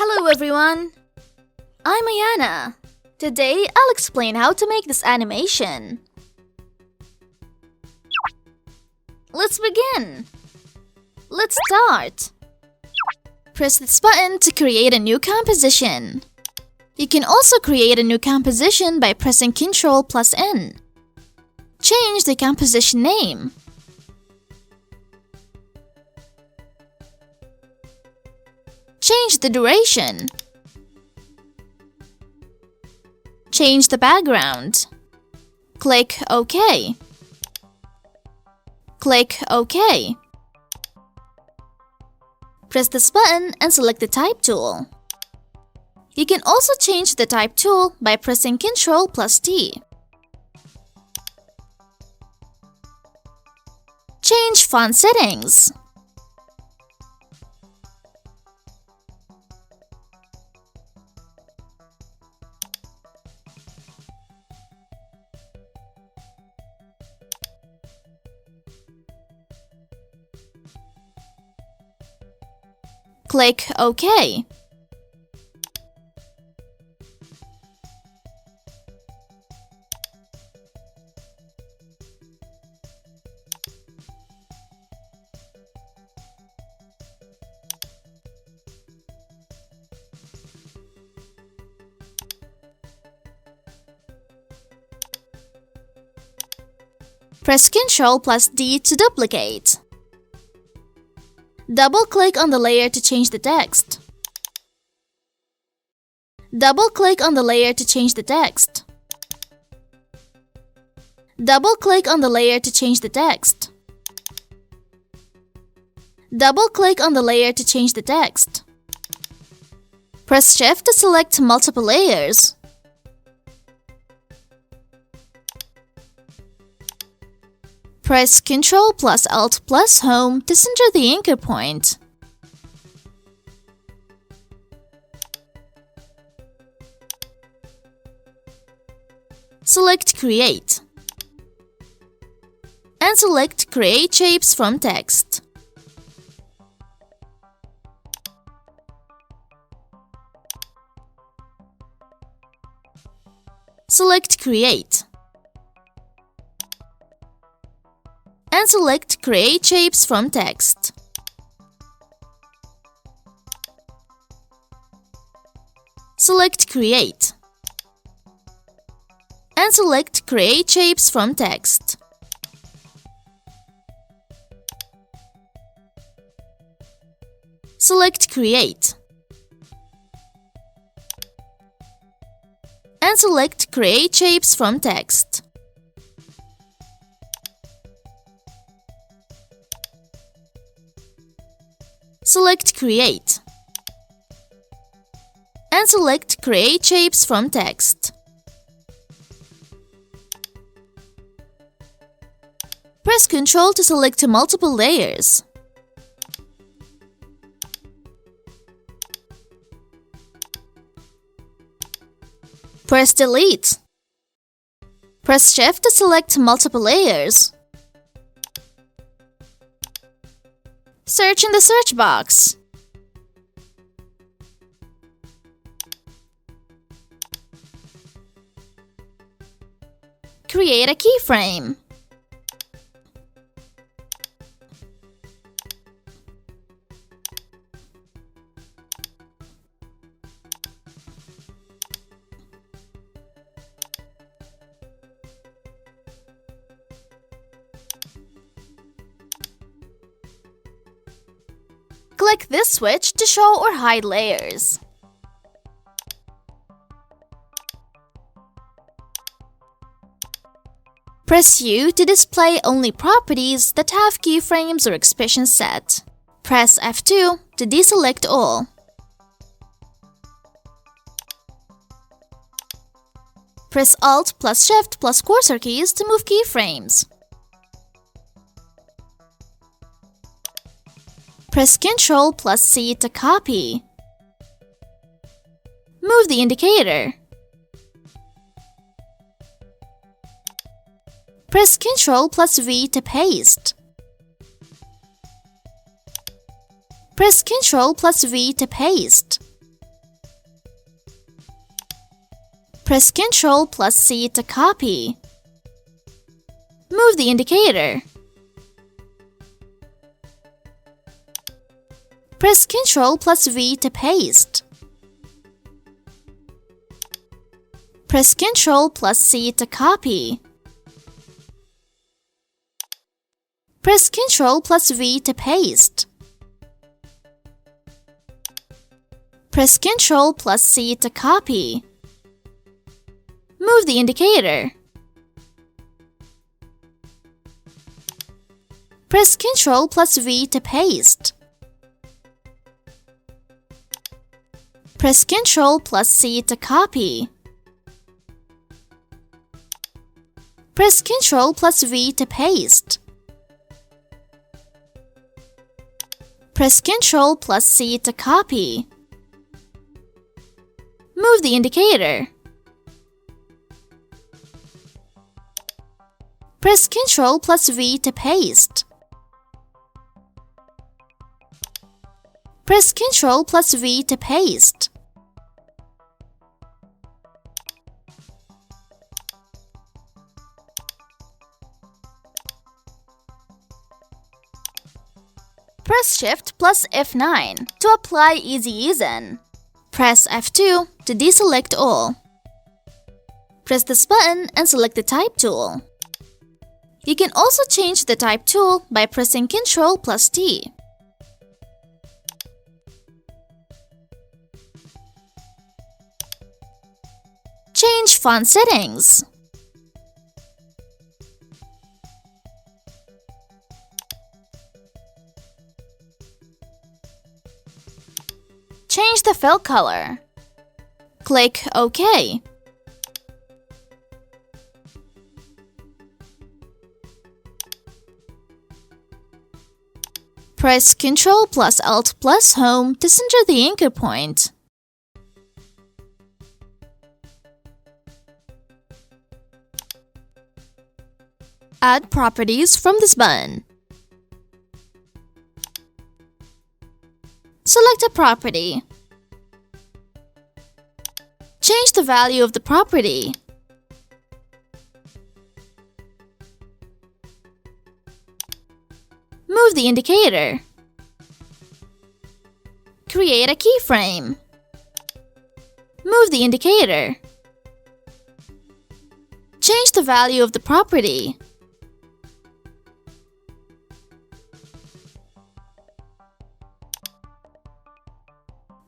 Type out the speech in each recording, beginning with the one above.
Hello everyone! I'm Ayana. Today I'll explain how to make this animation. Let's begin! Let's start! Press this button to create a new composition. You can also create a new composition by pressing Ctrl+N. Change the composition name. Change the duration. Change the background. Click OK. Click OK. Press this button and select the Type tool. You can also change the Type tool by pressing Ctrl+T. Change font settings. Click OK. Press Ctrl+D to duplicate. Double-click on the layer to change the text. Double-click on the layer to change the text. Double-click on the layer to change the text. Double-click on the layer to change the text. Press Shift to select multiple layers. Press Ctrl+Alt+Home to center the anchor point. Select Create. And select Create Shapes from Text. Select Create. And select Create Shapes from Text. Select Create. And select Create Shapes from Text. Select Create. And select Create Shapes from Text. Select Create. And select Create Shapes from Text. Press Ctrl to select multiple layers. Press Delete. Press Shift to select multiple layers. Search in the search box. Create a keyframe. Click this switch to show or hide layers. Press U to display only properties that have keyframes or expressions set. Press F2 to deselect all. Press Alt plus Shift plus cursor keys to move keyframes. Press Ctrl+C to copy. Move the indicator. Press Ctrl+V to paste. Press Ctrl+V to paste. Press Ctrl plus C to copy. Move the indicator. Press Ctrl plus V to paste. Press Ctrl plus C to copy. Press Ctrl plus V to paste. Press Ctrl plus C to copy. Move the indicator. Press Ctrl plus V to paste. Press Ctrl plus C to copy. Press Ctrl plus V to paste. Press Ctrl plus C to copy. Move the indicator. Press Ctrl plus V to paste. Press Ctrl plus V to paste. Press Shift plus F9 to apply Easy Easen. Press F2 to deselect all. Press this button and select the Type tool. You can also change the Type tool by pressing Ctrl plus T. Change font settings. Change the fill color. Click OK. Press Ctrl plus Alt plus Home to center the anchor point. Add properties from this button. Select a property. Change the value of the property. Move the indicator. Create a keyframe. Move the indicator. Change the value of the property.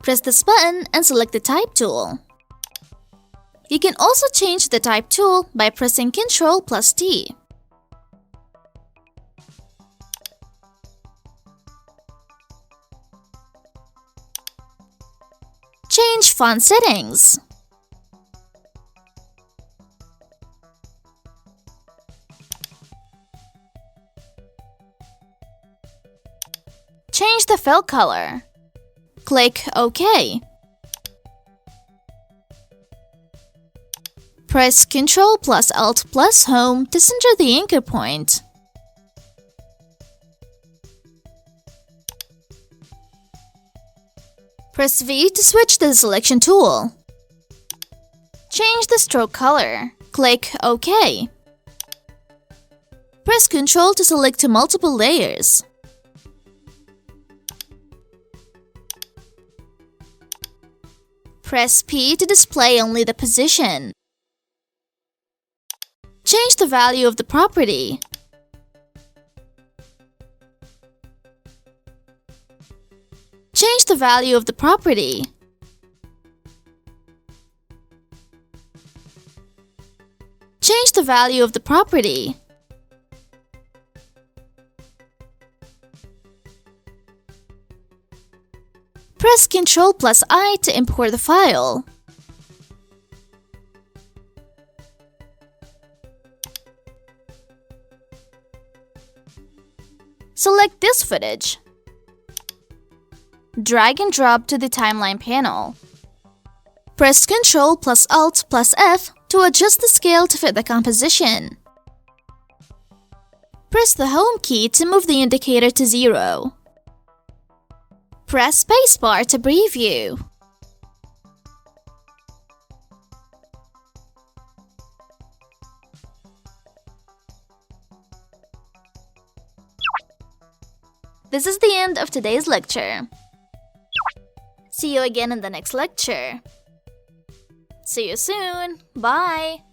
Press this button and select the Type tool. You can also change the Type tool by pressing Ctrl plus T. Change font settings. Change the fill color. Click OK. Press Ctrl plus Alt plus Home to center the anchor point. Press V to switch to the selection tool. Change the stroke color. Click OK. Press Ctrl to select multiple layers. Press P to display only the position. Change the value of the property. Change the value of the property. Change the value of the property. Press Ctrl plus I to import the file. Select this footage. Drag and drop to the timeline panel. Press Ctrl plus Alt plus F to adjust the scale to fit the composition. Press the Home key to move the indicator to 0. Press spacebar to preview. This is the end of today's lecture. See you again in the next lecture. See you soon. Bye.